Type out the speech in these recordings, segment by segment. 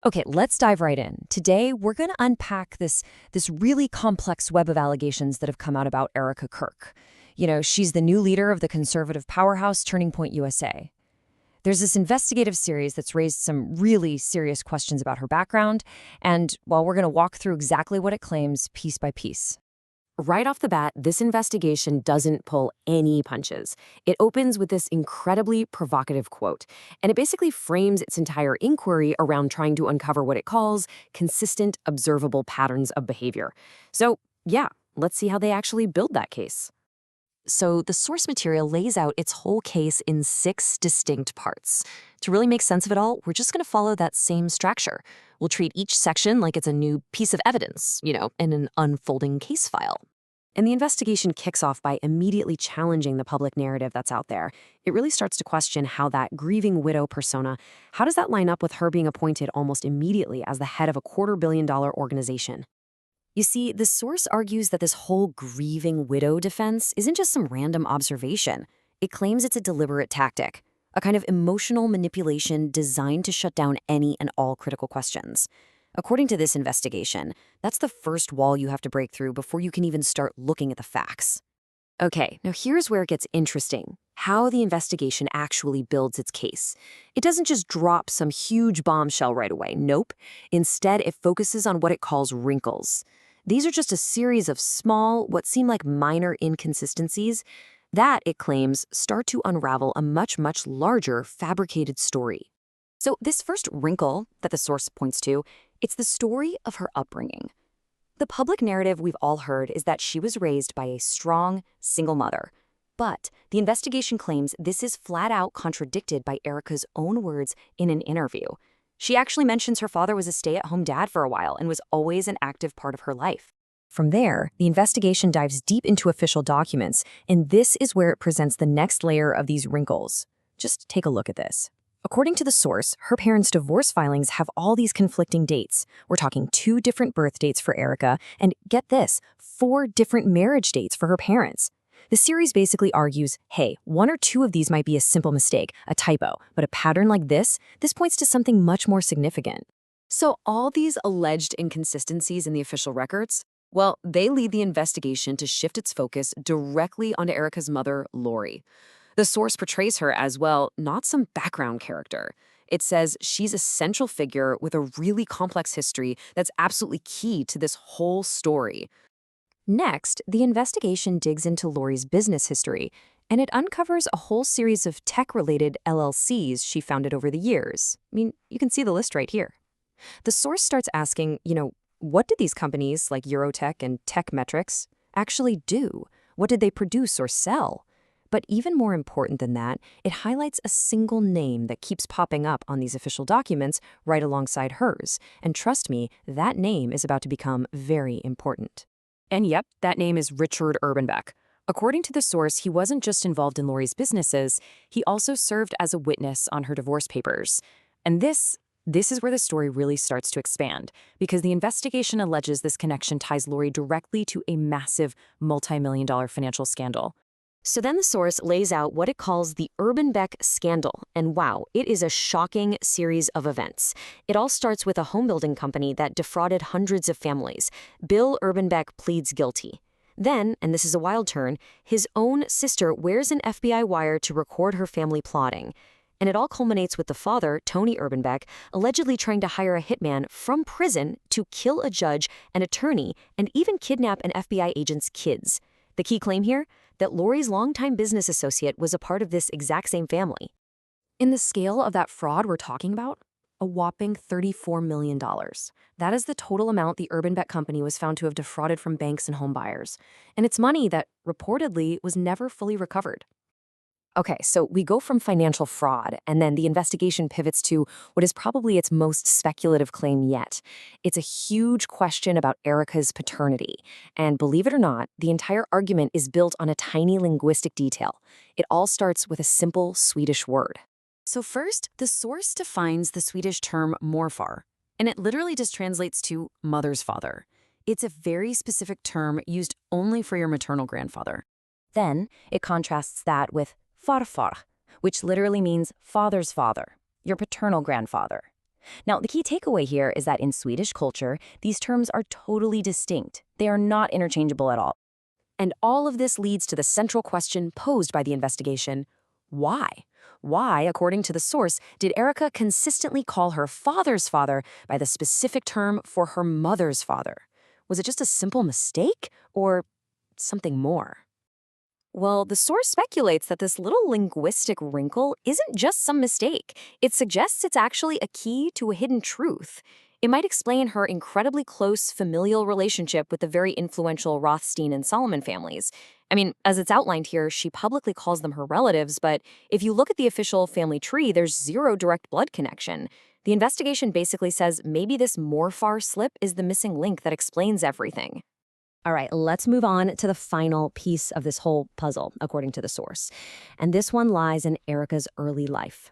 Okay, let's dive right in. Today, we're going to unpack this really complex web of allegations that have come out about Erica Kirk. She's the new leader of the conservative powerhouse Turning Point USA. There's this investigative series that's raised some really serious questions about her background, and well, we're going to walk through exactly what it claims piece by piece. Right off the bat, this investigation doesn't pull any punches. It opens with this incredibly provocative quote, and it basically frames its entire inquiry around trying to uncover what it calls consistent, observable patterns of behavior. So, yeah, let's see how they actually build that case. So, the source material lays out its whole case in 6 distinct parts. To really make sense of it all, we're just going to follow that same structure. We'll treat each section like it's a new piece of evidence, in an unfolding case file. And the investigation kicks off by immediately challenging the public narrative that's out there. It really starts to question how that grieving widow persona, how does that line up with her being appointed almost immediately as the head of a $250 million organization? You see, the source argues that this whole grieving widow defense isn't just some random observation. It claims it's a deliberate tactic, a kind of emotional manipulation designed to shut down any and all critical questions. According to this investigation, that's the first wall you have to break through before you can even start looking at the facts. Okay, now here's where it gets interesting. How the investigation actually builds its case. It doesn't just drop some huge bombshell right away. Nope. Instead, it focuses on what it calls wrinkles. These are just a series of small, what seem like minor inconsistencies that, it claims, start to unravel a much, much larger fabricated story. So this first wrinkle that the source points to, it's the story of her upbringing. The public narrative we've all heard is that she was raised by a strong, single mother. But the investigation claims this is flat out contradicted by Erica's own words in an interview. She actually mentions her father was a stay-at-home dad for a while and was always an active part of her life. From there, the investigation dives deep into official documents, and this is where it presents the next layer of these wrinkles. Just take a look at this. According to the source, her parents' divorce filings have all these conflicting dates. We're talking 2 different birth dates for Erica, and get this, 4 different marriage dates for her parents. The series basically argues, hey, 1 or 2 of these might be a simple mistake, a typo, but a pattern like this points to something much more significant. So all these alleged inconsistencies in the official records, well, they lead the investigation to shift its focus directly onto Erica's mother, Lori. The source portrays her as, well, not some background character. It says she's a central figure with a really complex history that's absolutely key to this whole story. Next, the investigation digs into Lori's business history, and it uncovers a whole series of tech-related LLCs she founded over the years. I mean, you can see the list right here. The source starts asking, what did these companies like Eurotech and Techmetrics actually do? What did they produce or sell? But even more important than that, it highlights a single name that keeps popping up on these official documents right alongside hers. And trust me, that name is about to become very important. And yep, that name is Richard Urbanbeck. According to the source, he wasn't just involved in Lori's businesses, he also served as a witness on her divorce papers. And this is where the story really starts to expand, because the investigation alleges this connection ties Lori directly to a massive multi-million-dollar financial scandal. So then the source lays out what it calls the Urbanbeck scandal, and wow, it is a shocking series of events. It all starts with a home building company that defrauded hundreds of families. Bill Urbanbeck pleads guilty. Then, and this is a wild turn, his own sister wears an FBI wire to record her family plotting. And it all culminates with the father, Tony Urbanbeck, allegedly trying to hire a hitman from prison to kill a judge, an attorney, and even kidnap an FBI agent's kids. The key claim here? That Lori's longtime business associate was a part of this exact same family. In the scale of that fraud we're talking about, a whopping $34 million. That is the total amount the Urbanbeck company was found to have defrauded from banks and home buyers. And it's money that, reportedly, was never fully recovered. Okay, so we go from financial fraud, and then the investigation pivots to what is probably its most speculative claim yet. It's a huge question about Erica's paternity. And believe it or not, the entire argument is built on a tiny linguistic detail. It all starts with a simple Swedish word. So first, the source defines the Swedish term morfar, and it literally just translates to mother's father. It's a very specific term used only for your maternal grandfather. Then, it contrasts that with farfar, which literally means father's father, your paternal grandfather. Now, the key takeaway here is that in Swedish culture, these terms are totally distinct. They are not interchangeable at all. And all of this leads to the central question posed by the investigation: why? Why, according to the source, did Erica consistently call her father's father by the specific term for her mother's father? Was it just a simple mistake or something more? Well, the source speculates that this little linguistic wrinkle isn't just some mistake. It suggests it's actually a key to a hidden truth. It might explain her incredibly close familial relationship with the very influential Rothstein and Solomon families. I mean, as it's outlined here, she publicly calls them her relatives, but if you look at the official family tree, there's zero direct blood connection. The investigation basically says maybe this Morfar slip is the missing link that explains everything. All right, let's move on to the final piece of this whole puzzle, according to the source. And this one lies in Erica's early life.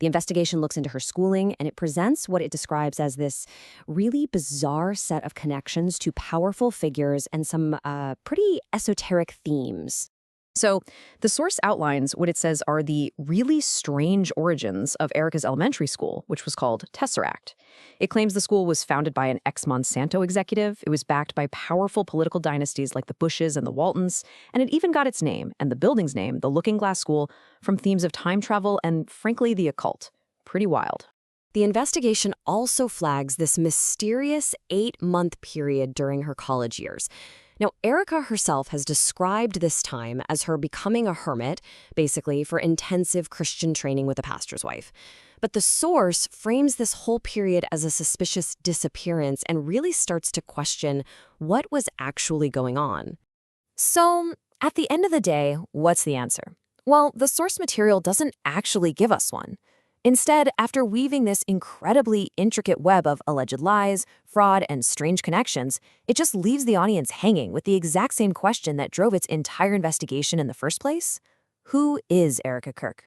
The investigation looks into her schooling, and it presents what it describes as this really bizarre set of connections to powerful figures and some pretty esoteric themes. So the source outlines what it says are the really strange origins of Erica's elementary school, which was called Tesseract. It claims the school was founded by an ex-Monsanto executive. It was backed by powerful political dynasties like the Bushes and the Waltons, and it even got its name, and the building's name, the Looking Glass School, from themes of time travel and, frankly, the occult. Pretty wild. The investigation also flags this mysterious 8-month period during her college years. Now, Erica herself has described this time as her becoming a hermit, basically for intensive Christian training with a pastor's wife. But the source frames this whole period as a suspicious disappearance and really starts to question what was actually going on. So, at the end of the day, what's the answer? Well, the source material doesn't actually give us one. Instead, after weaving this incredibly intricate web of alleged lies, fraud, and strange connections, it just leaves the audience hanging with the exact same question that drove its entire investigation in the first place. Who is Erica Kirk?